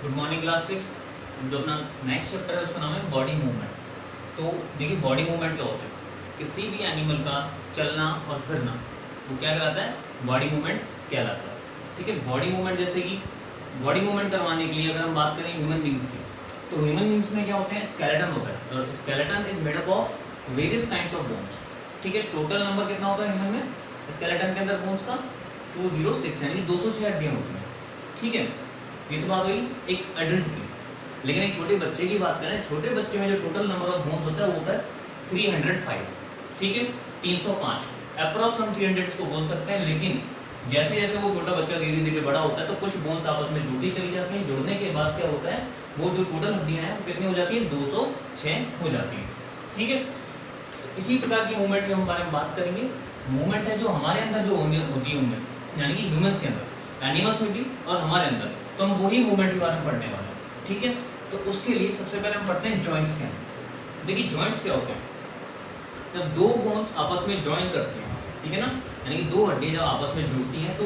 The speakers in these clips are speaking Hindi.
Good morning class six. जो अपना नेक्स्ट चैप्टर है उसका नाम है बॉडी मूवमेंट। तो देखिए बॉडी मूवमेंट क्या होता है, किसी भी एनिमल का चलना और फिरना वो क्या कहलाता है, बॉडी मूवमेंट कहलाता है। ठीक है, बॉडी मूवमेंट जैसे कि बॉडी मूवमेंट करवाने के लिए अगर हम बात करें ह्यूमन बींग्स की, तो ह्यूमन बींग्स में क्या होते हैं, स्केलेटन होता है और skeleton is made up of various kinds of bones. ठीक है, टोटल नंबर कितना होता है ह्यूमन में स्केलेटन के अंदर बोन्स का 206 यानी 206 हड्डियाँ होती हैं। ठीक है, ये तो बात हुई एक एडल्ट की। लेकिन एक छोटे बच्चे की बात करें, छोटे बच्चे में जो टोटल नंबर ऑफ बोन्स होता है वो होता है 305। ठीक है, 305 अप्रॉक्स हम 300 को बोल सकते हैं। लेकिन जैसे जैसे वो छोटा बच्चा धीरे धीरे बड़ा होता है तो कुछ बोन्स आपस में जुड़ती चली जाती हैं। जुड़ने के बाद क्या होता है, वो जो टोटल हड्डियाँ हैं वो कितनी हो जाती है, 206 हो जाती है। ठीक है, इसी प्रकार की मूवमेंट के हम बारे में बात करेंगे। मूवमेंट है जो हमारे अंदर जो होती है मूवमेंट, यानी कि ह्यूमंस के अंदर, एनिमल्स में भी और हमारे अंदर, तो हम वही मूवमेंट के बारे में पढ़ने वाले हैं। ठीक है, तो उसके लिए सबसे पहले हम पढ़ते हैं जॉइंट्स के अंदर। देखिए जॉइंट्स क्या होते हैं, जब दो बोन्स आपस में ज्वाइन करती हैं, ठीक है ना, यानी कि दो हड्डियाँ जब आपस में जुड़ती हैं तो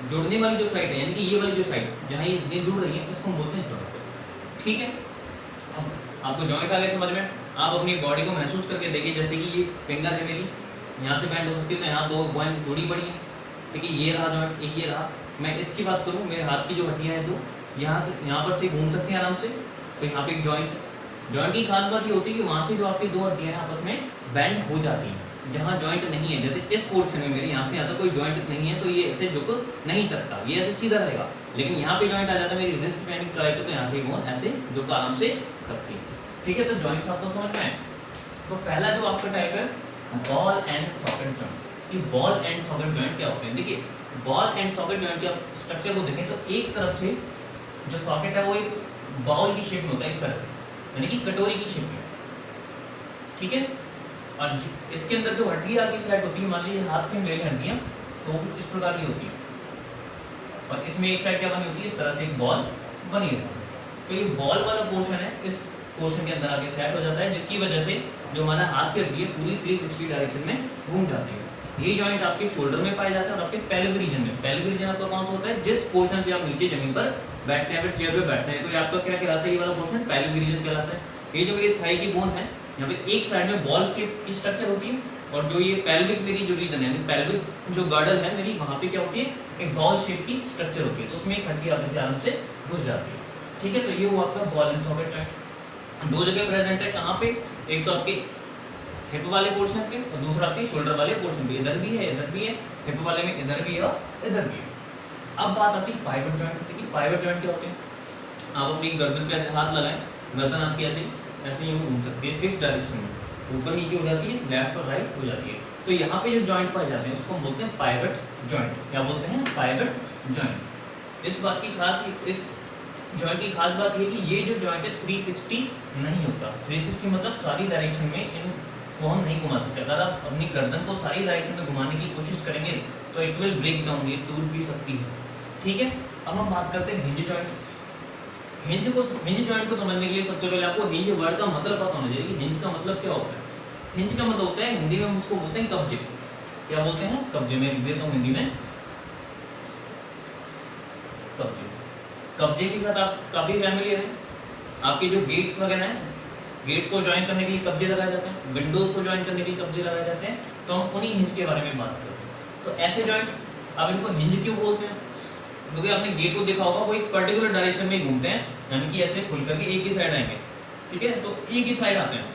जुड़ने वाली जो साइड है, यानी कि ये वाली जो साइड जहाँ ये जुड़ रही है इसको हम बोलते हैं जॉइंट। ठीक है, अब आपको जॉइंट आ गया समझ में। आप अपनी बॉडी को महसूस करके देखिए, जैसे कि ये फिंगर है मेरी, यहाँ से बैंड हो सकती है तो यहाँ दो पॉइंट जुड़ी पड़ी है। ठीक है, ये रहा जॉइंट, एक ये रहा। मैं इसकी बात करूँ, मेरे हाथ की जो हड्डियाँ हैं तो यहाँ पर से घूम सकती हैं आराम से, तो यहाँ पे एक जॉइंट की खास बात ये होती है कि वहाँ से जो आपकी दो हड्डियाँ हैं आपस में बैंड हो जाती हैं। जहाँ जॉइंट नहीं है, जैसे इस पोर्शन में मेरे यहाँ से यहाँ तक कोई जॉइंट नहीं है तो ये ऐसे झुक नहीं सकता, ये ऐसे सीधा रहेगा। लेकिन यहाँ पे जॉइंट आ जाता है, मेरी रिस्ट पे ट्राई तो यहाँ से बोन ऐसे झुक आराम से सकती है। ठीक है, तो जॉइंट्स आपको समझ में आए। तो पहला जो आपका टाइप है बॉल एंड सॉकेट जॉइंट। कि बॉल एंड सॉकेट जॉइंट क्या होते हैं, देखिए बॉल एंड सॉकेट जॉइंट के आप स्ट्रक्चर को देखें तो एक तरफ से जो सॉकेट है वो एक बाउल की शेप में होता है, इस तरह से, यानी कि कटोरी की शेप में। ठीक है, और इसके अंदर जो हड्डी आगे साइड होती है, मान लीजिए हाथ की ले लें हड्डियाँ, तो कुछ इस प्रकार की होती है और इसमें एक साइड क्या बनी होती है, इस तरह से एक बॉल बनी रहती है। तो ये बॉल वाला पोर्शन है, इस पोर्शन के अंदर आगे सेट हो जाता है, जिसकी वजह से जो हमारा हाथ की हड्डी है पूरी 360 डायरेक्शन में घूम जाती है। ये जॉइंट आपके शोल्डर में पाया जाता है और आपके पेल्विक रीजन में। पेल्विक रीजन आपका कौन सा होता है, जिस पोर्शन से आप नीचे जमीन पर बैठते हैं, फिर चेयर पे बैठते हैं, तो ये आपका क्या कहलाता है, ये वाला पोर्शन पेल्विक रीजन कहलाता है। ये जो मेरी थाई की बोन है, यहाँ पे एक साइड में बॉल शेप की स्ट्रक्चर होती है और जो ये पेल्विक मेरी जो रीजन है, पेल्विक जो गर्डल है मेरी, वहाँ पे क्या होती है, एक बॉल शेप की स्ट्रक्चर होती है, तो उसमें एक हड्डी आराम से घुस जाती है। ठीक है, तो ये हुआ आपका बॉल एंड सॉकेट जॉइंट। दो जगह प्रेजेंट है, कहाँ पे, एक तो आपके हिप वाले पोर्शन पे और दूसरा आपके शोल्डर वाले पोर्शन पे। इधर भी है, इधर भी है, हिप वाले में इधर भी है और इधर भी है। अब बात आती है पाइवट जॉइंट। देखिए पाइवट जॉइंट क्या होते हैं, आप अपनी गर्दन पे ऐसे हाथ लगाएं, गर्दन आपकी ऐसे ऐसे यूँ घूम सकती है फिक्स डायरेक्शन में, ऊपर नीचे हो जाती है, लेफ्ट और राइट हो जाती है। तो यहाँ पे जो जॉइंट पाए जाते हैं उसको हम बोलते हैं पाइवट जॉइंट। क्या बोलते हैं, पाइवट जॉइंट। इस बात की खास, इस जॉइंट की खास बात ये कि ये जो जॉइंट है 360 नहीं होता। 360 मतलब सारी डायरेक्शन में इनको हम नहीं घुमा सकते। अगर आप अपनी गर्दन को सारी डायरेक्शन में घुमाने की कोशिश करेंगे तो इट विल ब्रेक डाउन, ये टूट भी सकती है। ठीक है, अब हम बात करते हैं हिंज जॉइंट। हिंज जॉइंट को समझने के लिए सबसे पहले आपको हिंज वर्ड का मतलब पता होना चाहिए। हिंज का मतलब क्या होता है, हिंज का मतलब होता है, हिंदी में हम उसको बोलते हैं कब्जे। क्या बोलते हैं, कब्जे। में लिख देता हूँ हिंदी में कब्जे। कब्जे के साथ आप काफ़ी फैमिलियर हैं। आपके जो गेट्स वगैरह हैं, गेट्स को ज्वाइन करने के लिए कब्जे लगाए जाते हैं, विंडोज़ को ज्वाइन करने के लिए कब्जे लगाए जाते हैं। तो हम उन्हीं हिंज के बारे में बात करते हैं। तो ऐसे जॉइंट आप इनको हिंज क्यों बोलते हैं, क्योंकि आपने गेट को देखा होगा वो एक पर्टिकुलर डायरेक्शन में घूमते हैं, यानी कि ऐसे खुल करके एक ही साइड आएंगे। ठीक है, तो एक ही साइड आते हैं,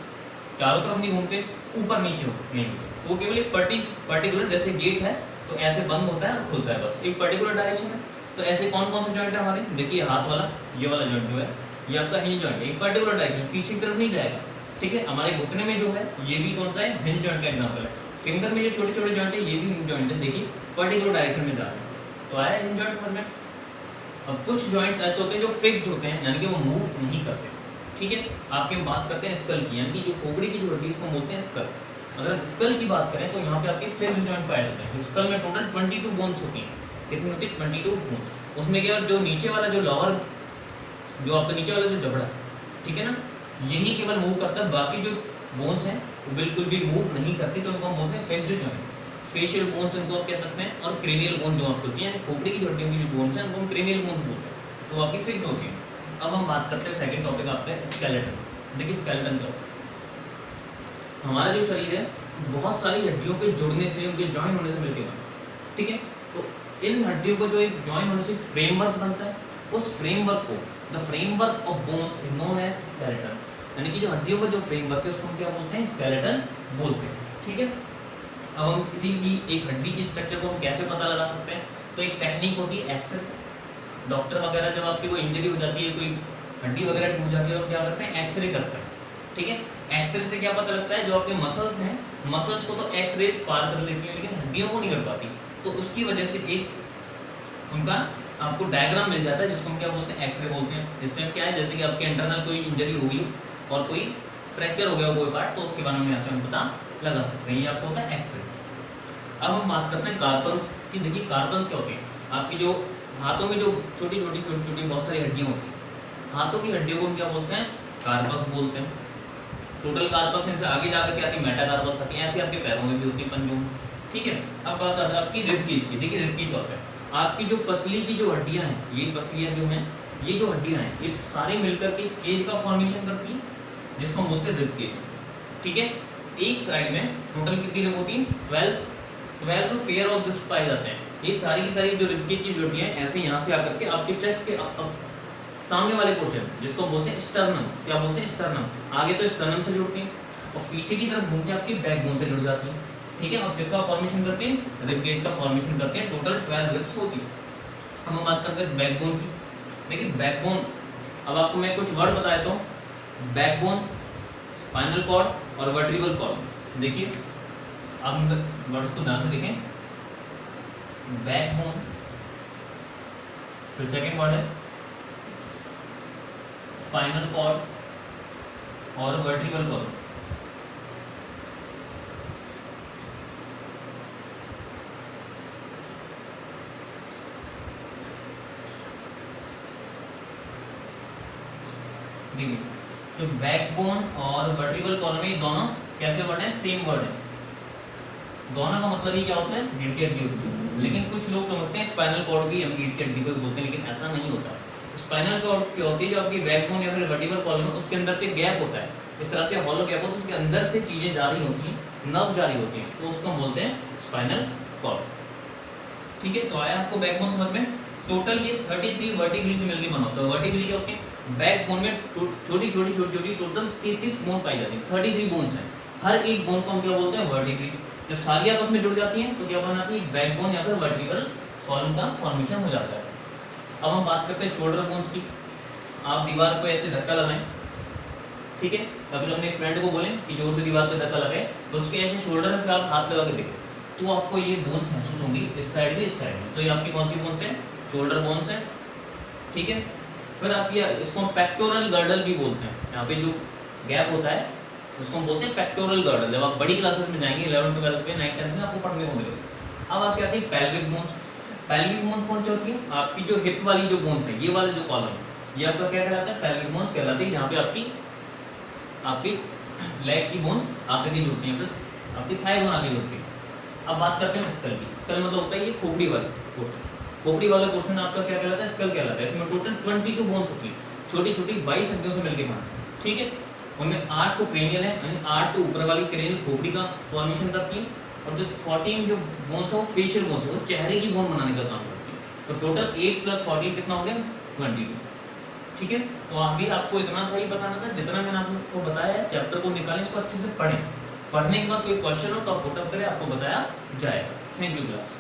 चारों तरफ नहीं घूमते, ऊपर नीचे नहीं घूमते। वो केवल एक पर्टिकुलर, जैसे गेट है तो ऐसे बंद होता है और खुलता है, बस एक पर्टिकुलर डायरेक्शन में। तो ऐसे कौन कौन से जॉइंट है हमारे, देखिए हाथ वाला, ये वाला जॉइंट जो है ये आपका हिंज जॉइंट है, एक पर्टिकुलर डायरेक्शन, पीछे की तरफ नहीं जाएगा। ठीक है, हमारे घुटने में जो है ये भी कौन सा है, हिंज जॉइंट का एग्जांपल है। फिंगर में जो छोटे छोटे जॉइंट है ये भी हिंज जॉइंट है, देखिए पर्टिकुलर डायरेक्शन में जा रहे हैं। तो आया हिंज जॉइंट समझ में। अब कुछ जॉइंट्स ऐसे होते हैं जो फिक्स्ड होते हैं, यानी कि वो मूव नहीं करते। ठीक है, आपकी हम बात करते हैं स्कल की, यानी कि जो खोपड़ी की जो हड्डी इसको बोलते हैं स्कल। अगर स्कल की बात करें तो यहाँ पे आपके फिक्स्ड जॉइंट पाए जाते हैं। स्कल में टोटल 22 बोन्स होती हैं। कितनी होती है, 22 बोन्स। उसमें क्या, जो नीचे वाला जो लोअर, जो आपका नीचे वाला जो जबड़ा, ठीक है ना, यही केवल मूव करता है, बाकी जो बोन्स हैं वो बिल्कुल भी मूव नहीं करती। तो उनको हम बोलते हैं फिक्स्ड जॉइंट। फेशियल बोन्स इनको आप कह सकते हैं, और क्रेनियल बोन जो आपकी होती है, यानी खोपड़ी की हड्डियों की जो बोन्स हैं उनको हम क्रेनियल बोन्स बोलते हैं, तो आपकी फिक्स्ड होती है। अब हम बात करते हैं सेकंड टॉपिक आपका स्केलेटन। देखिए स्केलेटन क्या होता है। हमारा जो शरीर है बहुत सारी हड्डियों के जुड़ने से, उनके ज्वाइन होने से मिलकर बना, ठीक है। तो इन हड्डियों को जो एक ज्वाइन होने से फ्रेमवर्क बनता है, उस फ्रेमवर्क को the framework of bones is known as skeleton. यानी कि जो हड्डियों का जो फ्रेमवर्क है उसको हम क्या बोलते हैं, स्केलेटन बोलते हैं, ठीक है। अब हम किसी भी एक हड्डी की स्ट्रक्चर को हम कैसे पता लगा सकते हैं, तो एक टेक्निक होती है एक्सरे। डॉक्टर वगैरह जब आपकी कोई इंजरी हो जाती है, कोई हड्डी वगैरह टूट जाती है, तो क्या करते हैं, एक्सरे करते हैं, ठीक है। एक्सरे से क्या पता लगता है, जो आपके मसल्स हैं, मसल्स को तो एक्सरे पार कर लेती है लेकिन हड्डियों को नहीं कर पाती, तो उसकी वजह से एक उनका आपको डायग्राम मिल जाता है जिसको हम क्या बोलते हैं, एक्सरे बोलते हैं। जिसमें क्या है, जैसे कि आपके इंटरनल कोई इंजरी हुई और कोई फ्रैक्चर हो गया कोई पार्ट, तो उसके बारे में यहाँ से हम पता लगा सकते हैं, ये आपको होता है एक्सरे। अब हम बात करते हैं कार्पल्स की। देखिए कार्पल्स क्या होती है, आपकी जो हाथों में जो छोटी छोटी बहुत सारी हड्डियाँ होती हैं, हाथों की हड्डियों को हम क्या बोलते हैं, कार्पल्स बोलते हैं। टोटल कार्पल्स इनसे आगे जाकर के आती है मेटाकार्पल्स आती है, ऐसे आपके पैरों में भी होती है, पंजों में, ठीक है। अब बात आती है आपकी रिब केज की। देखिए रिब केज क्या होता है, आपकी जो पसली की जो हड्डियाँ हैं, ये पसलियाँ जो हैं, ये जो हड्डियाँ हैं, ये सारे मिलकर के केज का फॉर्मेशन करती है, जिसको हम बोलते हैं रिब केज, ठीक है। एक साइड में टोटल कितनी रिब होती है, 12 पेयर ऑफ रिब्स पाए जाते हैं। ये सारी की सारी जो रिब केज की जो हड्डियाँ हैं, ऐसे यहाँ से आकर के आपके चेस्ट के सामने वाले पोर्शन, जिसको बोलते हैं स्टर्नम, क्या बोलते हैं, स्टर्नम, आगे तो स्टर्नम से जुड़ती हैं और पीछे की तरफ घूम के आपकी बैकबोन से जुड़ जाती हैं, ठीक है। और किसका फॉर्मेशन करती है, रिब केज का फॉर्मेशन करती है। टोटल 12 रिब्स होती है। अब हम बात करते हैं बैकबोन की। देखिए बैकबोन, अब आपको मैं कुछ वर्ड बता देता हूँ, बैकबोन, स्पाइनल कॉर्ड और वर्टिब्रल कॉलम। देखिए अब वर्ड्स को ध्यान से देखें, बैकबोन, फिर सेकेंड वर्ड है स्पाइनल कॉर्ड और वर्टिब्रल कॉलम। देखिए तो बैकबोन और वर्टिब्रल कॉलम, ये दोनों कैसे वर्ड है, सेम वर्ड है। दोनों का मतलब ही क्या होता है, रीढ़ की हड्डी होती है। लेकिन कुछ लोग समझते हैं स्पाइनल कॉर्ड भी हम रीढ़ की हड्डी को बोलते हैं, लेकिन ऐसा नहीं होता। स्पाइनल कॉर्ड क्या होती है, जो आपकी बैकबोन या फिर वर्टिब्रल कॉलम है, उसके अंदर से गैप होता है, इस तरह से हॉलो गैप होता है, उसके अंदर से चीजें जारी होती हैं, नर्व जारी होती हैं, तो उसको हम बोलते हैं स्पाइनल कॉर्ड, ठीक है। तो आया आपको बैकबोन समझ में। टोटल ये 33 वर्टिब्री से मिलकर बना होता है। वर्टिब्री क्या होती है, बैकबोन में छोटी छोटी टोटल 33 बोन पाई जाती है, 33 बोन्स हैं। हर एक बोन को हम क्या बोलते हैं, वर्टिब्री। जब सारी आपस में जुड़ जाती हैं तो क्या बनाती है, बैकबोन या फिर वर्टिब्रल कॉलम का फॉर्मेशन हो जाता है। अब हम बात करते हैं शोल्डर बोन्स की। आप दीवार पर ऐसे धक्का लगाएं, ठीक है, या फिर अपने फ्रेंड को बोलें कि जोर से दीवार पर धक्का लगाए, तो उसके ऐसे शोल्डर पे आप हाथ लगा के देखें, तो आपको ये बोन्स महसूस होंगी, इस साइड भी इस साइड में। तो ये आपकी कौन सी बोन्स है, शोल्डर बोन्स है, ठीक है। फिर आप ये इसको पेक्टोरल गर्डल भी बोलते हैं। यहाँ पे जो गैप होता है उसको हम बोलते हैं पेक्टोरल गर्डल। जब आप बड़ी क्लासेस में जाएंगे 11 12 पे 9 10 में आपको पढ़ने को मिलेगा। अब आपकी आती है पेल्विक बोन्स। पेल्विक बोन्स कौन सी होती है, आपकी जो हिप वाली जो बोन्स है, ये वाला जो कॉलम, ये आपका क्या कहलाता है, पेल्विक बोन्स कहलाती है। यहाँ पे आपकी लेग की बोन आकर के जुड़ती है, फिर आपकी थाई बोन आके जुड़ती है। अब बात करते हैं स्कल की। स्कल मतलब होता है ये खोपड़ी वाली पोर्शन। खोपड़ी वाला पोर्शन आपका क्या कहलाता है, स्कल कहलाता है। इसमें टोटल 22 बोन्स होती है, छोटी छोटी 22 हड्डियों से मिलकर बना, ठीक है। उनमें 8 तो क्रेनियल है, यानी 8 तो ऊपर वाली क्रेनियल खोपड़ी का फॉर्मेशन करती है, और जो 14 जो बोन्स है वो फेशियल बोन्स है, वो चेहरे की बोन बनाने का काम करती है। तो टोटल 8 + 14 कितना हो गया, 22, ठीक है। तो अभी आपको इतना सही बताना था, जितना मैंने आपको बताया है। चैप्टर को निकालें, इसको अच्छे से पढ़ें, पढ़ने के बाद कोई क्वेश्चन हो तो आप पुटअप करें, आपको बताया जाएगा। Thank you class.